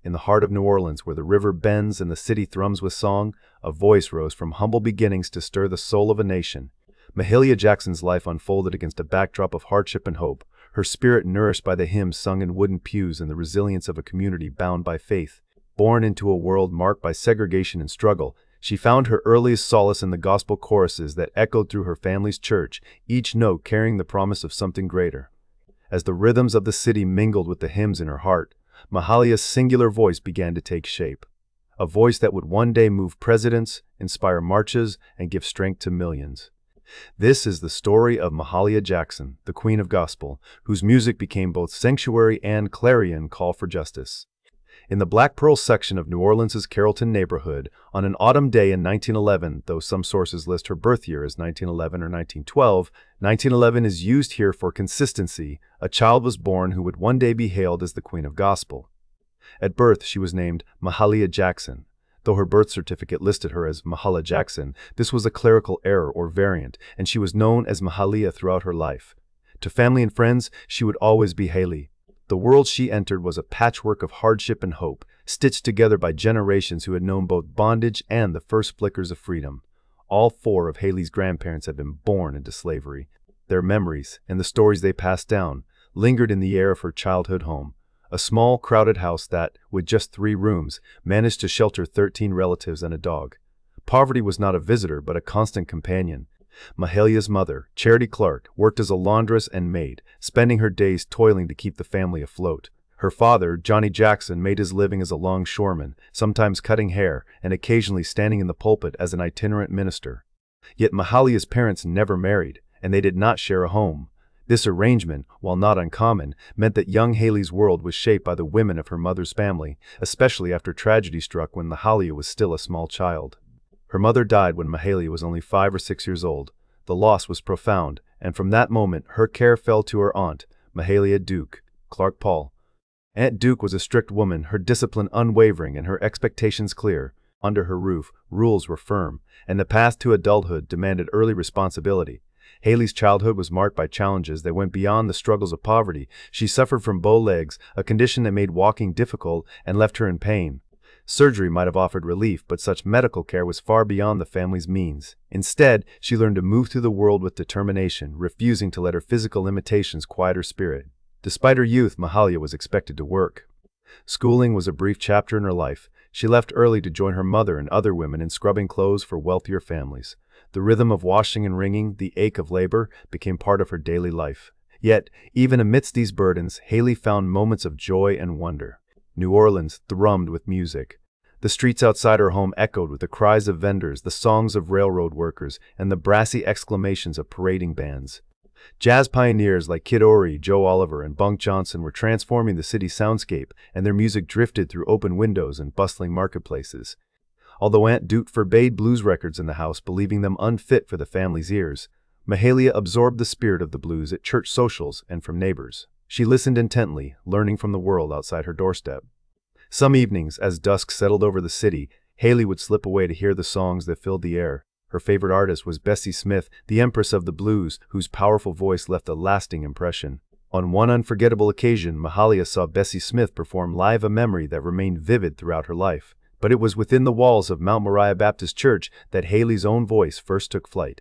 in the heart of New Orleans, where the river bends and the city thrums with song, a voice rose from humble beginnings to stir the soul of a nation. Mahalia Jackson's life unfolded against a backdrop of hardship and hope, her spirit nourished by the hymns sung in wooden pews and the resilience of a community bound by faith. Born into a world marked by segregation and struggle, she found her earliest solace in the gospel choruses that echoed through her family's church, each note carrying the promise of something greater. As the rhythms of the city mingled with the hymns in her heart, Mahalia's singular voice began to take shape. A voice that would one day move presidents, inspire marches, and give strength to millions. This is the story of Mahalia Jackson, the Queen of Gospel, whose music became both sanctuary and clarion call for justice. In the Black Pearl section of New Orleans' Carrollton neighborhood, on an autumn day in 1911, though some sources list her birth year as 1911 or 1912, 1911 is used here for consistency. A child was born who would one day be hailed as the Queen of Gospel. At birth, she was named Mahalia Jackson. Though her birth certificate listed her as Mahalia Jackson, this was a clerical error or variant, and she was known as Mahalia throughout her life. To family and friends, she would always be Haley. The world she entered was a patchwork of hardship and hope, stitched together by generations who had known both bondage and the first flickers of freedom. All four of Haley's grandparents had been born into slavery. Their memories, and the stories they passed down, lingered in the air of her childhood home, a small, crowded house that, with just 3 rooms, managed to shelter 13 relatives and a dog. Poverty was not a visitor, but a constant companion. Mahalia's mother, Charity Clark, worked as a laundress and maid, spending her days toiling to keep the family afloat. Her father, Johnny Jackson, made his living as a longshoreman, sometimes cutting hair and occasionally standing in the pulpit as an itinerant minister. Yet Mahalia's parents never married, and they did not share a home. This arrangement, while not uncommon, meant that young Haley's world was shaped by the women of her mother's family, especially after tragedy struck when Mahalia was still a small child. Her mother died when Mahalia was only 5 or 6 years old. The loss was profound, and from that moment her care fell to her aunt, Mahalia Duke, Clark Paul. Aunt Duke was a strict woman, her discipline unwavering and her expectations clear. Under her roof, rules were firm, and the path to adulthood demanded early responsibility. Haley's childhood was marked by challenges that went beyond the struggles of poverty. She suffered from bow legs, a condition that made walking difficult and left her in pain. Surgery might have offered relief, but such medical care was far beyond the family's means. Instead, she learned to move through the world with determination, refusing to let her physical limitations quiet her spirit. Despite her youth, Mahalia was expected to work. Schooling was a brief chapter in her life. She left early to join her mother and other women in scrubbing clothes for wealthier families. The rhythm of washing and wringing, the ache of labor, became part of her daily life. Yet, even amidst these burdens, Haley found moments of joy and wonder. New Orleans thrummed with music. The streets outside her home echoed with the cries of vendors, the songs of railroad workers, and the brassy exclamations of parading bands. Jazz pioneers like Kid Ory, Joe Oliver, and Bunk Johnson were transforming the city's soundscape, and their music drifted through open windows and bustling marketplaces. Although Aunt Duke forbade blues records in the house, believing them unfit for the family's ears, Mahalia absorbed the spirit of the blues at church socials and from neighbors. She listened intently, learning from the world outside her doorstep. Some evenings, as dusk settled over the city, Haley would slip away to hear the songs that filled the air. Her favorite artist was Bessie Smith, the Empress of the Blues, whose powerful voice left a lasting impression. On one unforgettable occasion, Mahalia saw Bessie Smith perform live, a memory that remained vivid throughout her life. But it was within the walls of Mount Moriah Baptist Church that Haley's own voice first took flight.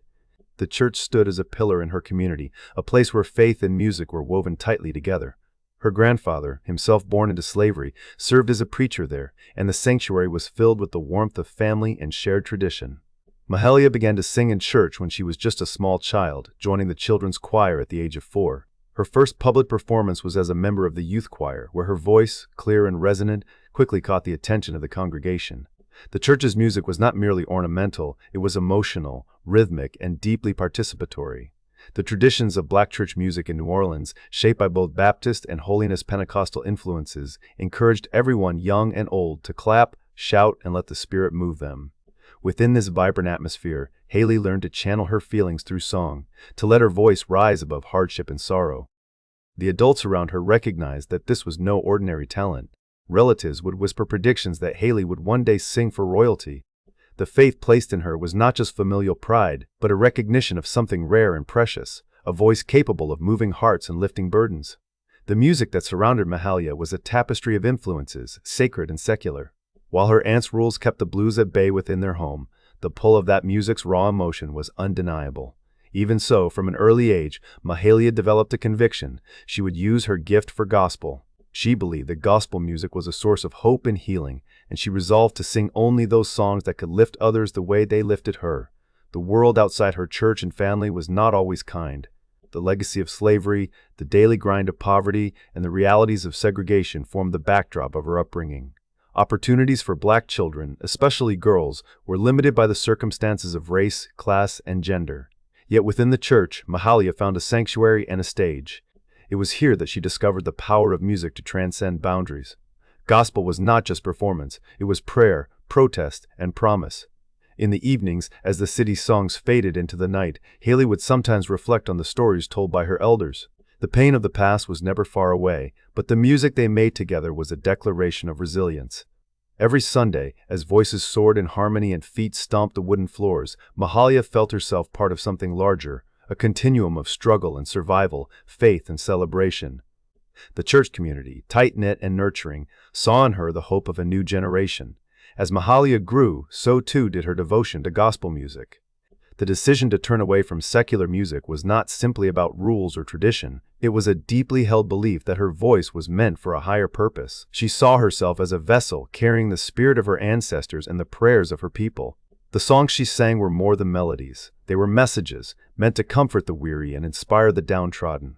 The church stood as a pillar in her community, a place where faith and music were woven tightly together. Her grandfather, himself born into slavery, served as a preacher there, and the sanctuary was filled with the warmth of family and shared tradition. Mahalia began to sing in church when she was just a small child, joining the children's choir at the age of 4. Her first public performance was as a member of the youth choir, where her voice, clear and resonant, quickly caught the attention of the congregation. The church's music was not merely ornamental, it was emotional, rhythmic, and deeply participatory. The traditions of Black church music in New Orleans, shaped by both Baptist and Holiness Pentecostal influences, encouraged everyone, young and old, to clap, shout, and let the Spirit move them. Within this vibrant atmosphere, Haley learned to channel her feelings through song, to let her voice rise above hardship and sorrow. The adults around her recognized that this was no ordinary talent. Relatives would whisper predictions that Haley would one day sing for royalty. The faith placed in her was not just familial pride, but a recognition of something rare and precious, a voice capable of moving hearts and lifting burdens. The music that surrounded Mahalia was a tapestry of influences, sacred and secular. While her aunt's rules kept the blues at bay within their home, the pull of that music's raw emotion was undeniable. Even so, from an early age, Mahalia developed a conviction: she would use her gift for gospel. She believed that gospel music was a source of hope and healing, and she resolved to sing only those songs that could lift others the way they lifted her. The world outside her church and family was not always kind. The legacy of slavery, the daily grind of poverty, and the realities of segregation formed the backdrop of her upbringing. Opportunities for black children, especially girls, were limited by the circumstances of race, class, and gender. Yet within the church, Mahalia found a sanctuary and a stage. It was here that she discovered the power of music to transcend boundaries. Gospel was not just performance, it was prayer, protest, and promise. In the evenings, as the city's songs faded into the night, Haley would sometimes reflect on the stories told by her elders. The pain of the past was never far away, but the music they made together was a declaration of resilience. Every Sunday, as voices soared in harmony and feet stomped the wooden floors, Mahalia felt herself part of something larger, a continuum of struggle and survival, faith and celebration. The church community, tight-knit and nurturing, saw in her the hope of a new generation. As Mahalia grew, so too did her devotion to gospel music. The decision to turn away from secular music was not simply about rules or tradition. It was a deeply held belief that her voice was meant for a higher purpose. She saw herself as a vessel carrying the spirit of her ancestors and the prayers of her people. The songs she sang were more than melodies. They were messages, meant to comfort the weary and inspire the downtrodden.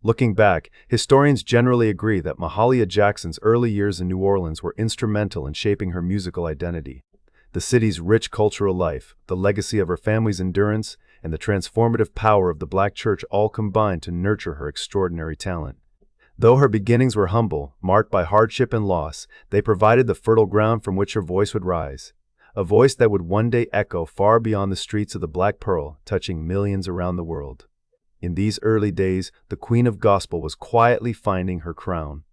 Looking back, historians generally agree that Mahalia Jackson's early years in New Orleans were instrumental in shaping her musical identity. The city's rich cultural life, the legacy of her family's endurance, and the transformative power of the black church all combined to nurture her extraordinary talent. Though her beginnings were humble, marked by hardship and loss, they provided the fertile ground from which her voice would rise. A voice that would one day echo far beyond the streets of the Black Pearl, touching millions around the world. In these early days, the Queen of Gospel was quietly finding her crown.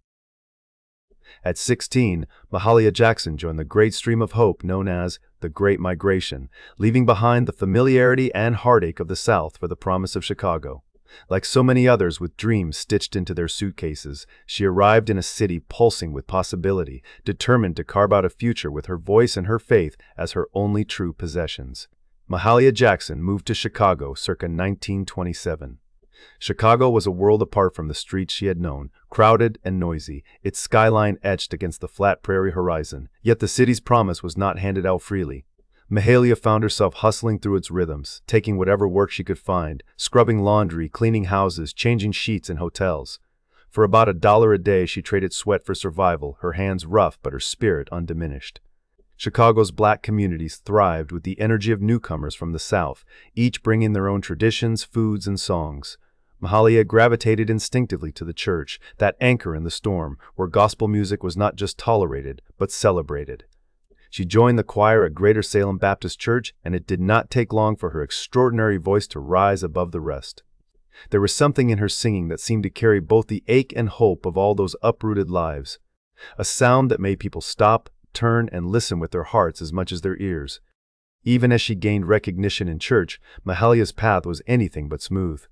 At 16, Mahalia Jackson joined the great stream of hope known as the Great Migration, leaving behind the familiarity and heartache of the South for the promise of Chicago. Like so many others with dreams stitched into their suitcases, she arrived in a city pulsing with possibility, determined to carve out a future with her voice and her faith as her only true possessions. Mahalia Jackson moved to Chicago circa 1927. Chicago was a world apart from the streets she had known, crowded and noisy, its skyline etched against the flat prairie horizon. Yet the city's promise was not handed out freely. Mahalia found herself hustling through its rhythms, taking whatever work she could find, scrubbing laundry, cleaning houses, changing sheets in hotels. For about $1 a day, she traded sweat for survival, her hands rough but her spirit undiminished. Chicago's black communities thrived with the energy of newcomers from the South, each bringing their own traditions, foods, and songs. Mahalia gravitated instinctively to the church, that anchor in the storm, where gospel music was not just tolerated, but celebrated. She joined the choir at Greater Salem Baptist Church, and it did not take long for her extraordinary voice to rise above the rest. There was something in her singing that seemed to carry both the ache and hope of all those uprooted lives. A sound that made people stop, turn, and listen with their hearts as much as their ears. Even as she gained recognition in church, Mahalia's path was anything but smooth.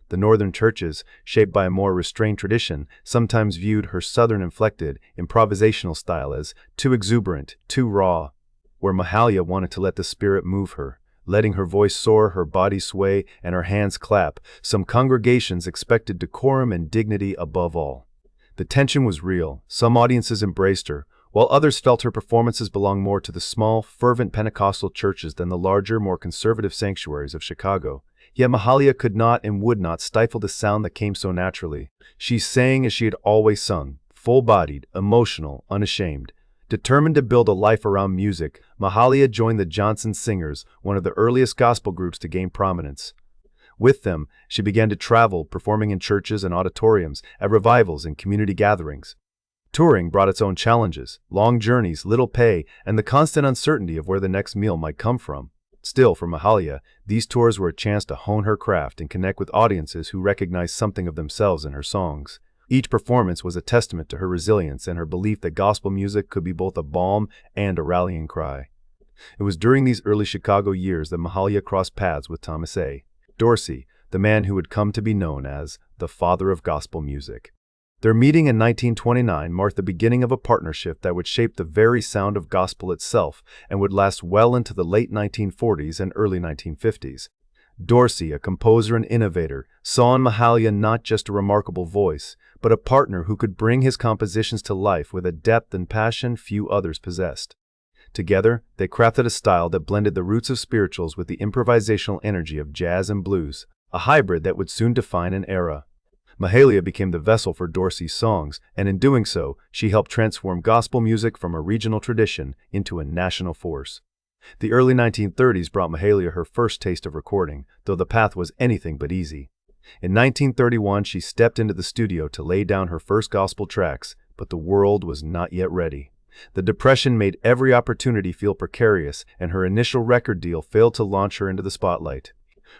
The northern churches, shaped by a more restrained tradition, sometimes viewed her southern-inflected, improvisational style as too exuberant, too raw. Where Mahalia wanted to let the Spirit move her, letting her voice soar, her body sway, and her hands clap, some congregations expected decorum and dignity above all. The tension was real. Some audiences embraced her, while others felt her performances belonged more to the small, fervent Pentecostal churches than the larger, more conservative sanctuaries of Chicago. Yet Mahalia could not and would not stifle the sound that came so naturally. She sang as she had always sung, full-bodied, emotional, unashamed. Determined to build a life around music, Mahalia joined the Johnson Singers, one of the earliest gospel groups to gain prominence. With them, she began to travel, performing in churches and auditoriums, at revivals and community gatherings. Touring brought its own challenges, long journeys, little pay, and the constant uncertainty of where the next meal might come from. Still, for Mahalia, these tours were a chance to hone her craft and connect with audiences who recognized something of themselves in her songs. Each performance was a testament to her resilience and her belief that gospel music could be both a balm and a rallying cry. It was during these early Chicago years that Mahalia crossed paths with Thomas A. Dorsey, the man who would come to be known as the father of gospel music. Their meeting in 1929 marked the beginning of a partnership that would shape the very sound of gospel itself and would last well into the late 1940s and early 1950s. Dorsey, a composer and innovator, saw in Mahalia not just a remarkable voice, but a partner who could bring his compositions to life with a depth and passion few others possessed. Together, they crafted a style that blended the roots of spirituals with the improvisational energy of jazz and blues, a hybrid that would soon define an era. Mahalia became the vessel for Dorsey's songs, and in doing so, she helped transform gospel music from a regional tradition into a national force. The early 1930s brought Mahalia her first taste of recording, though the path was anything but easy. In 1931, she stepped into the studio to lay down her first gospel tracks, but the world was not yet ready. The Depression made every opportunity feel precarious, and her initial record deal failed to launch her into the spotlight.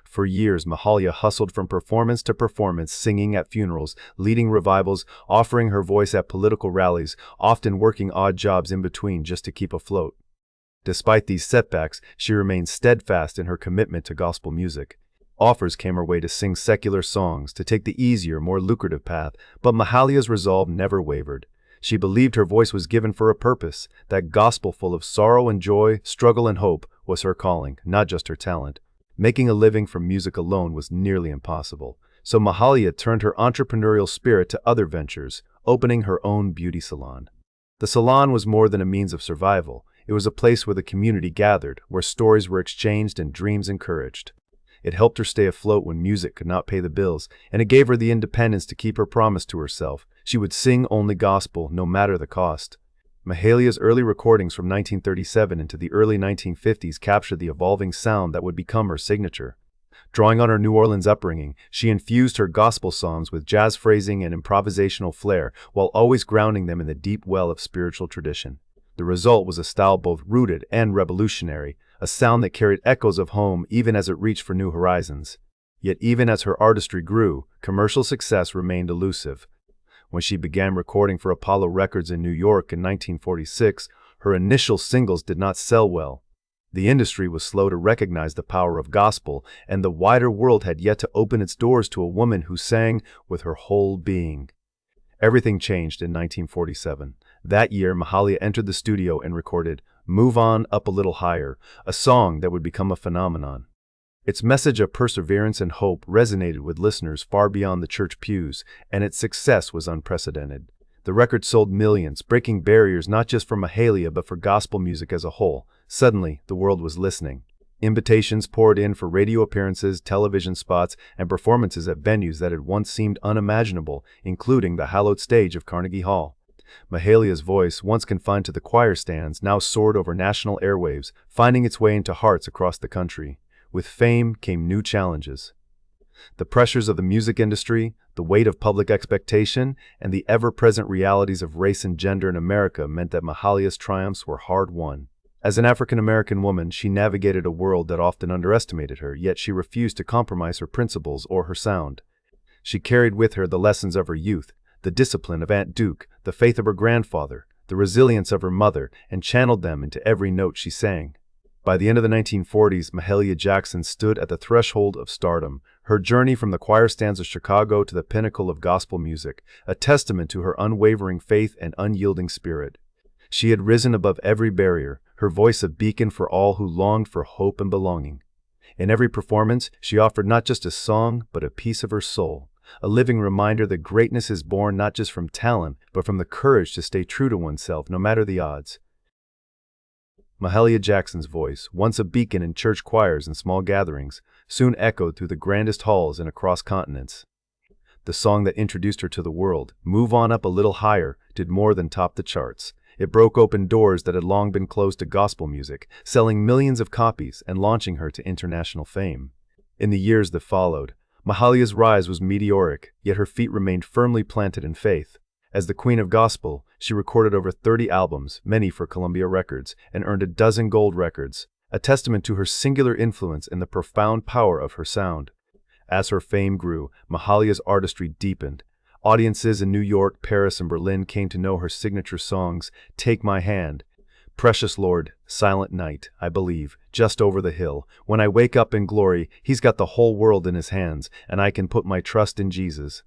For years, Mahalia hustled from performance to performance, singing at funerals, leading revivals, offering her voice at political rallies, often working odd jobs in between just to keep afloat. Despite these setbacks, she remained steadfast in her commitment to gospel music. Offers came her way to sing secular songs, to take the easier, more lucrative path, but Mahalia's resolve never wavered. She believed her voice was given for a purpose. That gospel full of sorrow and joy, struggle and hope was her calling, not just her talent. Making a living from music alone was nearly impossible, so Mahalia turned her entrepreneurial spirit to other ventures, opening her own beauty salon. The salon was more than a means of survival. It was a place where the community gathered, where stories were exchanged and dreams encouraged. It helped her stay afloat when music could not pay the bills, and it gave her the independence to keep her promise to herself. She would sing only gospel, no matter the cost. Mahalia's early recordings from 1937 into the early 1950s captured the evolving sound that would become her signature. Drawing on her New Orleans upbringing, she infused her gospel songs with jazz phrasing and improvisational flair, while always grounding them in the deep well of spiritual tradition. The result was a style both rooted and revolutionary, a sound that carried echoes of home even as it reached for new horizons. Yet even as her artistry grew, commercial success remained elusive. When she began recording for Apollo Records in New York in 1946, her initial singles did not sell well. The industry was slow to recognize the power of gospel, and the wider world had yet to open its doors to a woman who sang with her whole being. Everything changed in 1947. That year, Mahalia entered the studio and recorded "Move On Up a Little Higher," a song that would become a phenomenon. Its message of perseverance and hope resonated with listeners far beyond the church pews, and its success was unprecedented. The record sold millions, breaking barriers not just for Mahalia but for gospel music as a whole. Suddenly, the world was listening. Invitations poured in for radio appearances, television spots, and performances at venues that had once seemed unimaginable, including the hallowed stage of Carnegie Hall. Mahalia's voice, once confined to the choir stands, now soared over national airwaves, finding its way into hearts across the country. With fame came new challenges. The pressures of the music industry, the weight of public expectation, and the ever-present realities of race and gender in America meant that Mahalia's triumphs were hard-won. As an African-American woman, she navigated a world that often underestimated her, yet she refused to compromise her principles or her sound. She carried with her the lessons of her youth, the discipline of Aunt Duke, the faith of her grandfather, the resilience of her mother, and channeled them into every note she sang. By the end of the 1940s, Mahalia Jackson stood at the threshold of stardom, her journey from the choir stands of Chicago to the pinnacle of gospel music, a testament to her unwavering faith and unyielding spirit. She had risen above every barrier, her voice a beacon for all who longed for hope and belonging. In every performance, she offered not just a song, but a piece of her soul, a living reminder that greatness is born not just from talent, but from the courage to stay true to oneself no matter the odds. Mahalia Jackson's voice, once a beacon in church choirs and small gatherings, soon echoed through the grandest halls and across continents. The song that introduced her to the world, "Move On Up a Little Higher," did more than top the charts. It broke open doors that had long been closed to gospel music, selling millions of copies and launching her to international fame. In the years that followed, Mahalia's rise was meteoric, yet her feet remained firmly planted in faith. As the Queen of Gospel, she recorded over 30 albums, many for Columbia Records, and earned a dozen gold records, a testament to her singular influence and the profound power of her sound. As her fame grew, Mahalia's artistry deepened. Audiences in New York, Paris, and Berlin came to know her signature songs, "Take My Hand," "Precious Lord," "Silent Night," "I Believe," "Just Over the Hill," "When I Wake Up in Glory," "He's Got the Whole World in His Hands, and I Can Put My Trust in Jesus."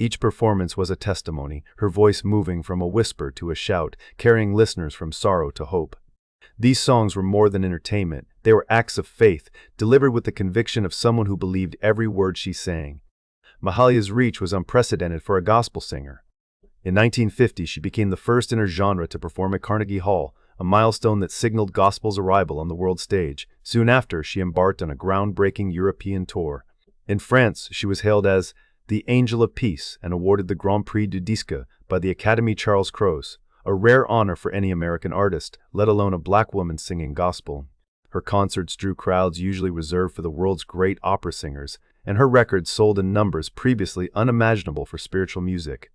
Each performance was a testimony, her voice moving from a whisper to a shout, carrying listeners from sorrow to hope. These songs were more than entertainment, they were acts of faith, delivered with the conviction of someone who believed every word she sang. Mahalia's reach was unprecedented for a gospel singer. In 1950, she became the first in her genre to perform at Carnegie Hall, a milestone that signaled gospel's arrival on the world stage. Soon after, she embarked on a groundbreaking European tour. In France, she was hailed as the Angel of Peace and awarded the Grand Prix du Disque by the Academy Charles Cros, a rare honor for any American artist, let alone a black woman singing gospel. Her concerts drew crowds usually reserved for the world's great opera singers, and her records sold in numbers previously unimaginable for spiritual music.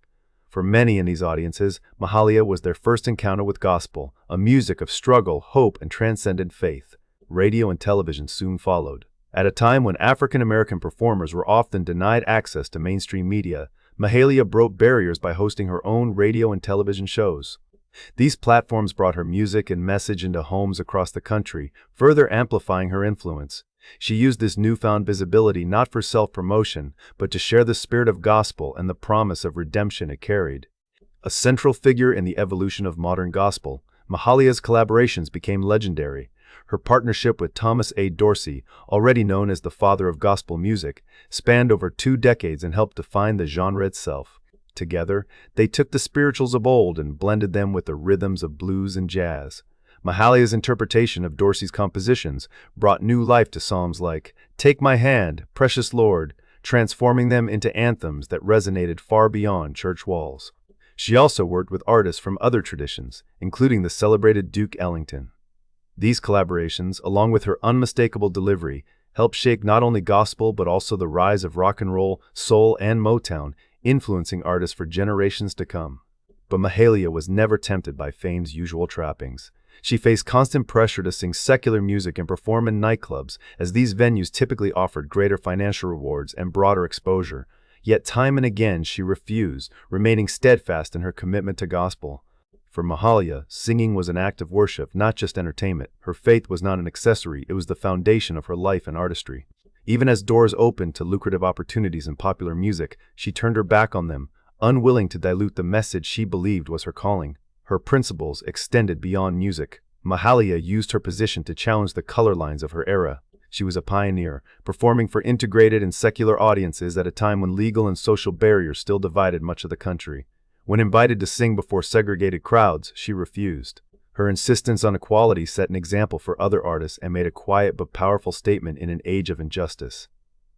For many in these audiences, Mahalia was their first encounter with gospel, a music of struggle, hope, and transcendent faith. Radio and television soon followed. At a time when African American performers were often denied access to mainstream media, Mahalia broke barriers by hosting her own radio and television shows. These platforms brought her music and message into homes across the country, further amplifying her influence. She used this newfound visibility not for self-promotion, but to share the spirit of gospel and the promise of redemption it carried. A central figure in the evolution of modern gospel, Mahalia's collaborations became legendary. Her partnership with Thomas A. Dorsey, already known as the father of gospel music, spanned over 2 decades and helped define the genre itself. Together, they took the spirituals of old and blended them with the rhythms of blues and jazz. Mahalia's interpretation of Dorsey's compositions brought new life to psalms like "Take My Hand, Precious Lord," transforming them into anthems that resonated far beyond church walls. She also worked with artists from other traditions, including the celebrated Duke Ellington. These collaborations, along with her unmistakable delivery, helped shape not only gospel but also the rise of rock and roll, soul, and Motown, influencing artists for generations to come. But Mahalia was never tempted by fame's usual trappings. She faced constant pressure to sing secular music and perform in nightclubs, as these venues typically offered greater financial rewards and broader exposure. Yet time and again she refused, remaining steadfast in her commitment to gospel. For Mahalia, singing was an act of worship, not just entertainment. Her faith was not an accessory, it was the foundation of her life and artistry. Even as doors opened to lucrative opportunities in popular music, she turned her back on them, unwilling to dilute the message she believed was her calling. Her principles extended beyond music. Mahalia used her position to challenge the color lines of her era. She was a pioneer, performing for integrated and secular audiences at a time when legal and social barriers still divided much of the country. When invited to sing before segregated crowds, she refused. Her insistence on equality set an example for other artists and made a quiet but powerful statement in an age of injustice.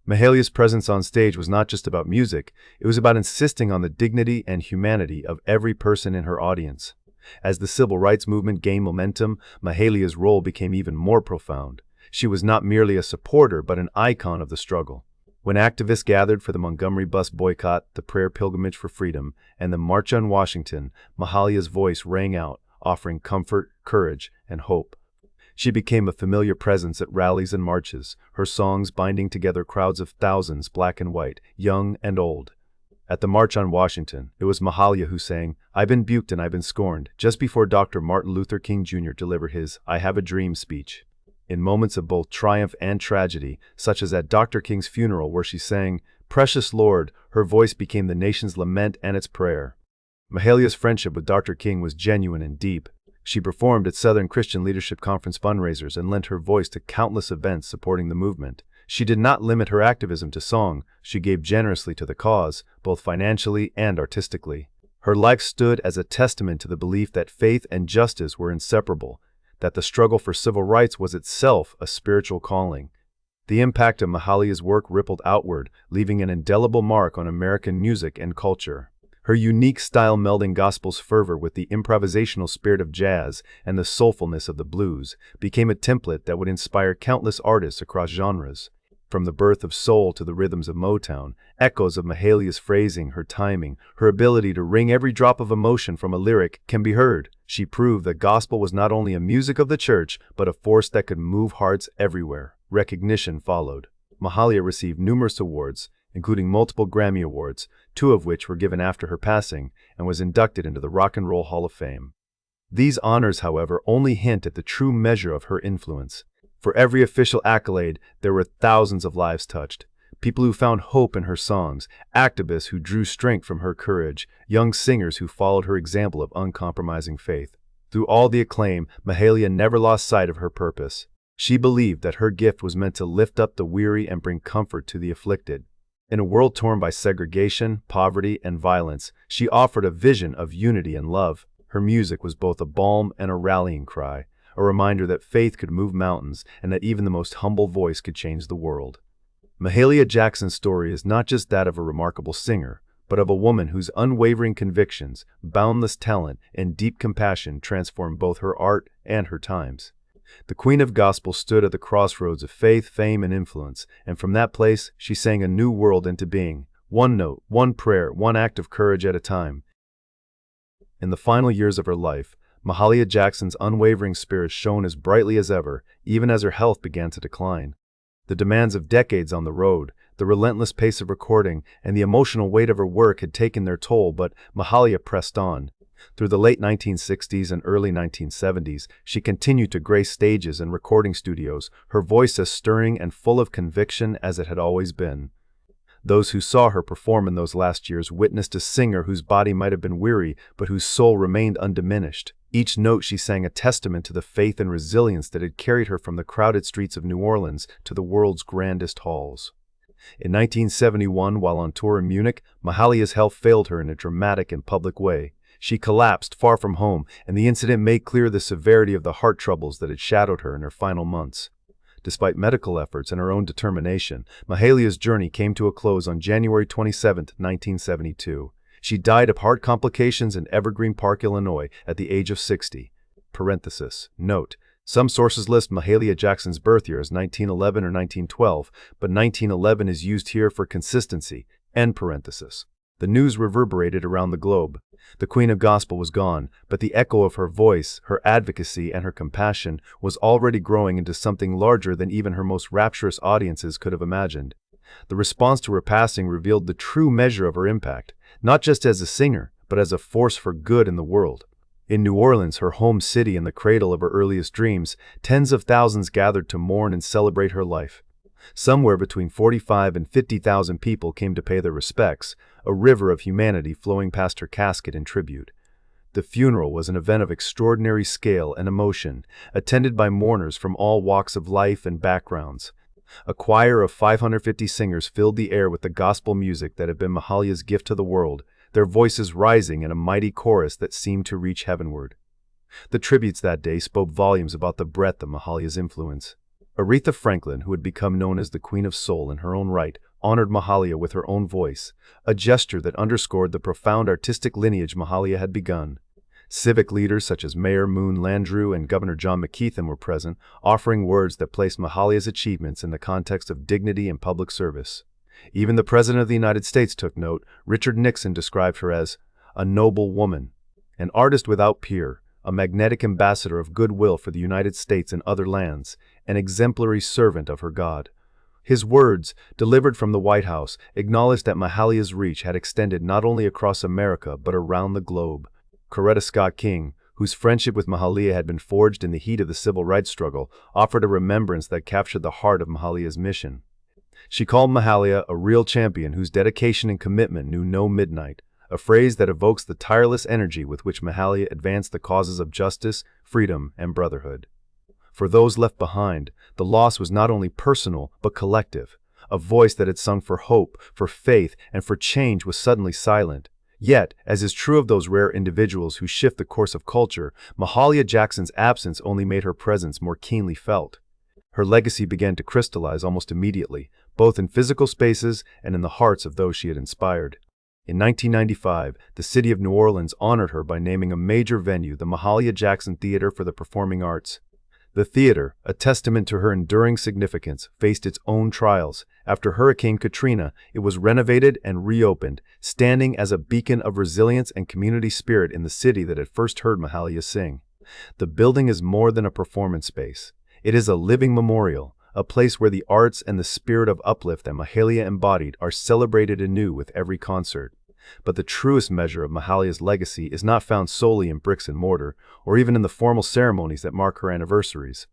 Mahalia's presence on stage was not just about music, it was about insisting on the dignity and humanity of every person in her audience. As the civil rights movement gained momentum, Mahalia's role became even more profound. She was not merely a supporter but an icon of the struggle. When activists gathered for the Montgomery bus boycott, the prayer pilgrimage for freedom, and the March on Washington, Mahalia's voice rang out, offering comfort, courage, and hope. She became a familiar presence at rallies and marches, her songs binding together crowds of thousands, black and white, young and old. At the March on Washington, it was Mahalia who sang, "I've been buked and I've been scorned," just before Dr. Martin Luther King Jr. delivered his "I Have a Dream" speech. In moments of both triumph and tragedy, such as at Dr. King's funeral where she sang, "Precious Lord," her voice became the nation's lament and its prayer. Mahalia's friendship with Dr. King was genuine and deep. She performed at Southern Christian Leadership Conference fundraisers and lent her voice to countless events supporting the movement. She did not limit her activism to song, she gave generously to the cause, both financially and artistically. Her life stood as a testament to the belief that faith and justice were inseparable, that the struggle for civil rights was itself a spiritual calling. The impact of Mahalia's work rippled outward, leaving an indelible mark on American music and culture. Her unique style melding gospel's fervor with the improvisational spirit of jazz and the soulfulness of the blues became a template that would inspire countless artists across genres. From the birth of soul to the rhythms of Motown, echoes of Mahalia's phrasing, her timing, her ability to wring every drop of emotion from a lyric can be heard. She proved that gospel was not only a music of the church, but a force that could move hearts everywhere. Recognition followed. Mahalia received numerous awards, including multiple Grammy Awards, 2 of which were given after her passing, and was inducted into the Rock and Roll Hall of Fame. These honors, however, only hint at the true measure of her influence. For every official accolade, there were thousands of lives touched. People who found hope in her songs, activists who drew strength from her courage, young singers who followed her example of uncompromising faith. Through all the acclaim, Mahalia never lost sight of her purpose. She believed that her gift was meant to lift up the weary and bring comfort to the afflicted. In a world torn by segregation, poverty, and violence, she offered a vision of unity and love. Her music was both a balm and a rallying cry, a reminder that faith could move mountains and that even the most humble voice could change the world. Mahalia Jackson's story is not just that of a remarkable singer, but of a woman whose unwavering convictions, boundless talent, and deep compassion transformed both her art and her times. The Queen of Gospel stood at the crossroads of faith, fame, and influence, and from that place she sang a new world into being, one note, one prayer, one act of courage at a time. In the final years of her life, Mahalia Jackson's unwavering spirit shone as brightly as ever, even as her health began to decline. The demands of decades on the road, the relentless pace of recording, and the emotional weight of her work had taken their toll, but Mahalia pressed on. Through the late 1960s and early 1970s, she continued to grace stages and recording studios, her voice as stirring and full of conviction as it had always been. Those who saw her perform in those last years witnessed a singer whose body might have been weary, but whose soul remained undiminished. Each note she sang a testament to the faith and resilience that had carried her from the crowded streets of New Orleans to the world's grandest halls. In 1971, while on tour in Munich, Mahalia's health failed her in a dramatic and public way. She collapsed far from home, and the incident made clear the severity of the heart troubles that had shadowed her in her final months. Despite medical efforts and her own determination, Mahalia's journey came to a close on January 27, 1972. She died of heart complications in Evergreen Park, Illinois, at the age of 60. Note: some sources list Mahalia Jackson's birth year as 1911 or 1912, but 1911 is used here for consistency. The news reverberated around the globe. The Queen of Gospel was gone, but the echo of her voice, her advocacy, and her compassion was already growing into something larger than even her most rapturous audiences could have imagined. The response to her passing revealed the true measure of her impact, not just as a singer, but as a force for good in the world. In New Orleans, her home city and the cradle of her earliest dreams, tens of thousands gathered to mourn and celebrate her life. Somewhere between 45 and 50,000 people came to pay their respects, a river of humanity flowing past her casket in tribute. The funeral was an event of extraordinary scale and emotion, attended by mourners from all walks of life and backgrounds. A choir of 550 singers filled the air with the gospel music that had been Mahalia's gift to the world, their voices rising in a mighty chorus that seemed to reach heavenward. The tributes that day spoke volumes about the breadth of Mahalia's influence. Aretha Franklin, who had become known as the Queen of Soul in her own right, honored Mahalia with her own voice, a gesture that underscored the profound artistic lineage Mahalia had begun. Civic leaders such as Mayor Moon Landrieu and Governor John McKeithen were present, offering words that placed Mahalia's achievements in the context of dignity and public service. Even the President of the United States took note. Richard Nixon described her as a noble woman, an artist without peer, a magnetic ambassador of goodwill for the United States and other lands, an exemplary servant of her God. His words, delivered from the White House, acknowledged that Mahalia's reach had extended not only across America but around the globe. Coretta Scott King, whose friendship with Mahalia had been forged in the heat of the civil rights struggle, offered a remembrance that captured the heart of Mahalia's mission. She called Mahalia a real champion whose dedication and commitment knew no midnight, a phrase that evokes the tireless energy with which Mahalia advanced the causes of justice, freedom, and brotherhood. For those left behind, the loss was not only personal but collective. A voice that had sung for hope, for faith, and for change was suddenly silent. Yet, as is true of those rare individuals who shift the course of culture, Mahalia Jackson's absence only made her presence more keenly felt. Her legacy began to crystallize almost immediately, both in physical spaces and in the hearts of those she had inspired. In 1995, the city of New Orleans honored her by naming a major venue the Mahalia Jackson Theater for the Performing Arts. The theater, a testament to her enduring significance, faced its own trials. After Hurricane Katrina, it was renovated and reopened, standing as a beacon of resilience and community spirit in the city that had first heard Mahalia sing. The building is more than a performance space. It is a living memorial, a place where the arts and the spirit of uplift that Mahalia embodied are celebrated anew with every concert. But the truest measure of Mahalia's legacy is not found solely in bricks and mortar, or even in the formal ceremonies that mark her anniversaries.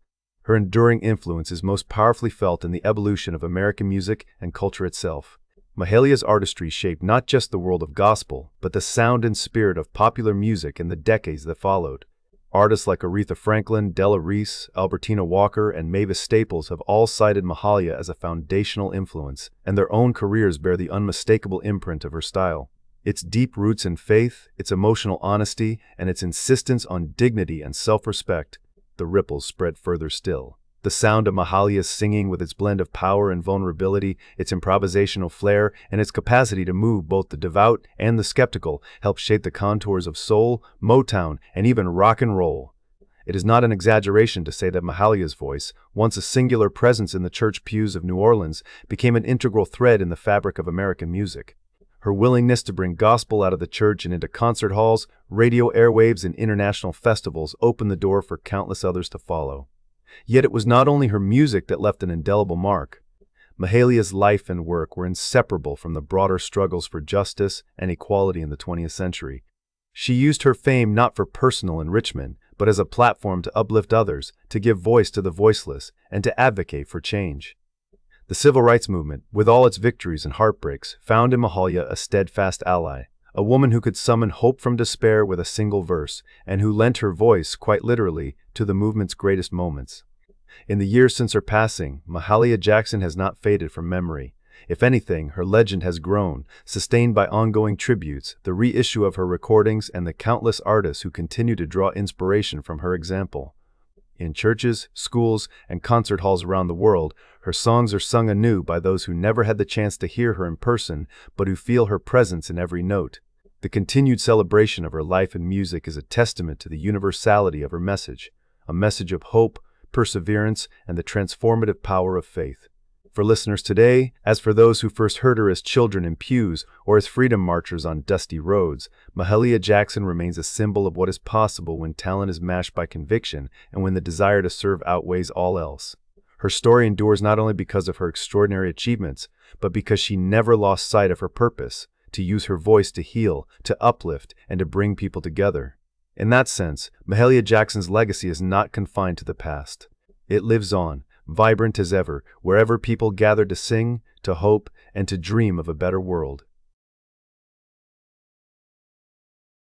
Her enduring influence is most powerfully felt in the evolution of American music and culture itself. Mahalia's artistry shaped not just the world of gospel, but the sound and spirit of popular music in the decades that followed. Artists like Aretha Franklin, Della Reese, Albertina Walker, and Mavis Staples have all cited Mahalia as a foundational influence, and their own careers bear the unmistakable imprint of her style. Its deep roots in faith, its emotional honesty, and its insistence on dignity and self-respect, the ripples spread further still. The sound of Mahalia's singing, with its blend of power and vulnerability, its improvisational flair, and its capacity to move both the devout and the skeptical, helped shape the contours of soul, Motown, and even rock and roll. It is not an exaggeration to say that Mahalia's voice, once a singular presence in the church pews of New Orleans, became an integral thread in the fabric of American music. Her willingness to bring gospel out of the church and into concert halls, radio airwaves, and international festivals opened the door for countless others to follow. Yet it was not only her music that left an indelible mark. Mahalia's life and work were inseparable from the broader struggles for justice and equality in the 20th century. She used her fame not for personal enrichment, but as a platform to uplift others, to give voice to the voiceless, and to advocate for change. The civil rights movement, with all its victories and heartbreaks, found in Mahalia a steadfast ally, a woman who could summon hope from despair with a single verse, and who lent her voice, quite literally, to the movement's greatest moments. In the years since her passing, Mahalia Jackson has not faded from memory. If anything, her legend has grown, sustained by ongoing tributes, the reissue of her recordings, and the countless artists who continue to draw inspiration from her example. In churches, schools, and concert halls around the world, her songs are sung anew by those who never had the chance to hear her in person, but who feel her presence in every note. The continued celebration of her life and music is a testament to the universality of her message, a message of hope, perseverance, and the transformative power of faith. For listeners today, as for those who first heard her as children in pews or as freedom marchers on dusty roads, Mahalia Jackson remains a symbol of what is possible when talent is matched by conviction and when the desire to serve outweighs all else. Her story endures not only because of her extraordinary achievements, but because she never lost sight of her purpose: to use her voice to heal, to uplift, and to bring people together. In that sense, Mahalia Jackson's legacy is not confined to the past. It lives on, vibrant as ever, wherever people gather to sing, to hope, and to dream of a better world.